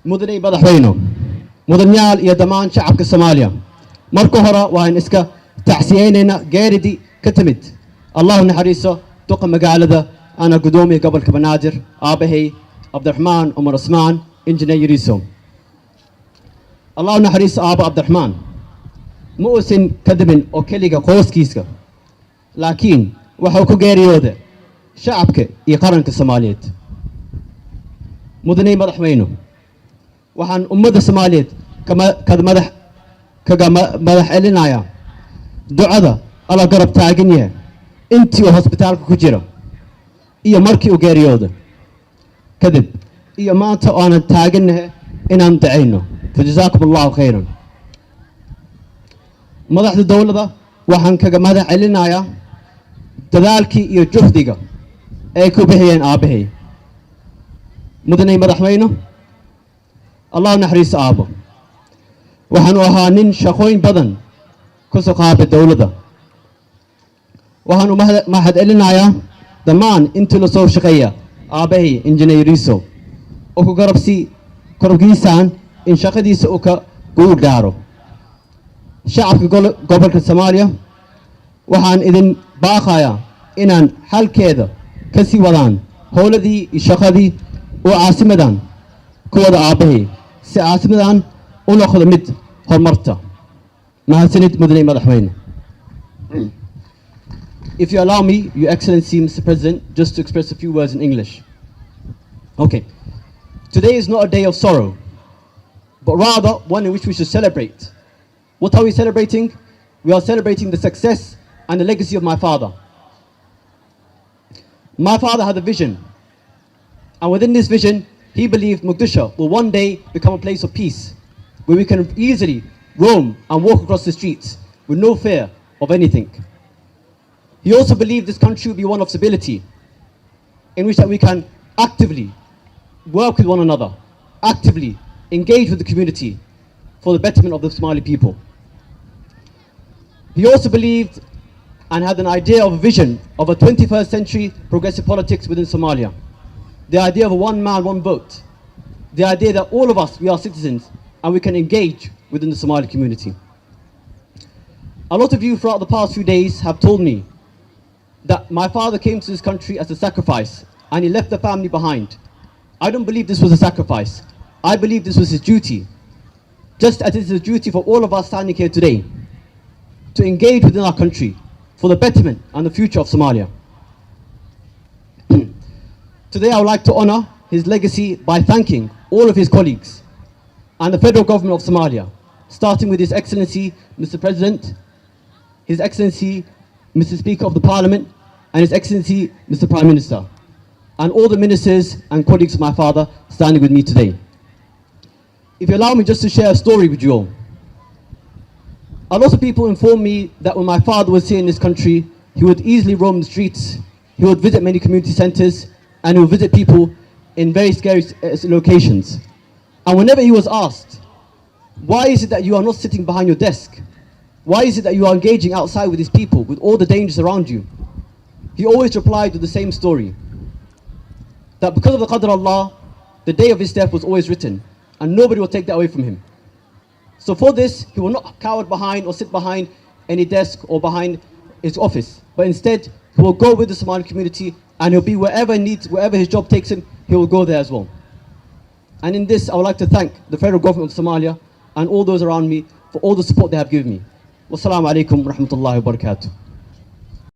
مدني مدحوينه مدنيال يدمان شعب كصوماليا مركو هرا وين اسكا تعسييننا جاردي كتمت الله نحريسه تقم مقالة أنا قدومي قبل كبنادر آبهي عبد الرحمن عمر عثمان إنجنير يريسو الله نحريس آبا عبد الرحمن مؤسن كدمن أو كليغا قوس كيسكا لكن وحوكو غيريوده شعبك يقارن كالصوماليات مدني مدحوينه وحن أمد الصوماليات كما كذا مدح إلينايا دعاء على قرب تاجنيه انتي وهوسبيتالك كجيرا إيا مركي وغيريوده كذب إيا ما أنت أنا تاجنه إن أنت عينه فجزاكم الله خيرا مدح الدولة ده وحن كذا مدح إلينايا تذلكي إيا جهدك أيكو بهين آبهي مدني مدحوينه الله نحريس آبه وحن وهانين شخوين بدن كسو قاب الدولة ده وحن مهد إلينايا دمان انتو لصو شقية آبهي إنجنير يريسو وكو قربسي كربكيسان إن شقديس وكا قول دارو شعب قبل كالصوماليا وحن إذن باقايا إنان حال كذا كسي ودان هولدي شقدي وعاصمدان كودا آبهي سي عاصمدان ونأخذ مد هرمرتا مع سنة مدني مدحوين. If you allow me, Your Excellency, Mr. President, just to express a few words in English. Okay. Today is not a day of sorrow, but rather one in which we should celebrate. What are we celebrating? We are celebrating the success and the legacy of my father. My father had a vision, and within this vision, he believed Mogadishu will one day become a place of peace, where we can easily roam and walk across the streets with no fear of anything. He also believed this country will be one of stability, in which that we can actively work with one another, actively engage with the community for the betterment of the Somali people. He also believed and had an idea of a vision of a 21st century progressive politics within Somalia. The idea of a one man, one vote. The idea that all of us, we are citizens and we can engage within the Somali community. A lot of you throughout the past few days have told me that my father came to this country as a sacrifice and he left the family behind. I don't believe this was a sacrifice. I believe this was his duty. Just as it is a duty for all of us standing here today to engage within our country for the betterment and the future of Somalia. Today I would like to honor his legacy by thanking all of his colleagues and the federal government of Somalia, starting with His Excellency, Mr. President, His Excellency, Mr. Speaker of the Parliament, and His Excellency, Mr. Prime Minister, and all the ministers and colleagues of my father standing with me today. If you allow me just to share a story with you all. A lot of people informed me that when my father was here in this country, he would easily roam the streets, he would visit many community centers, and he would visit people in very scary locations. And whenever he was asked, why is it that you are not sitting behind your desk? Why is it that you are engaging outside with these people, with all the dangers around you? He always replied with the same story. That because of the qadr Allah, the day of his death was always written, and nobody will take that away from him. So for this, he will not cower behind or sit behind any desk or behind his office, but instead, he will go with the Somali community and he'll be wherever he needs, wherever his job takes him, he will go there as well. And in this, I would like to thank the federal government of Somalia and all those around me for all the support they have given me. Wassalamu alaikum wa rahmatullahi wa barakatuh.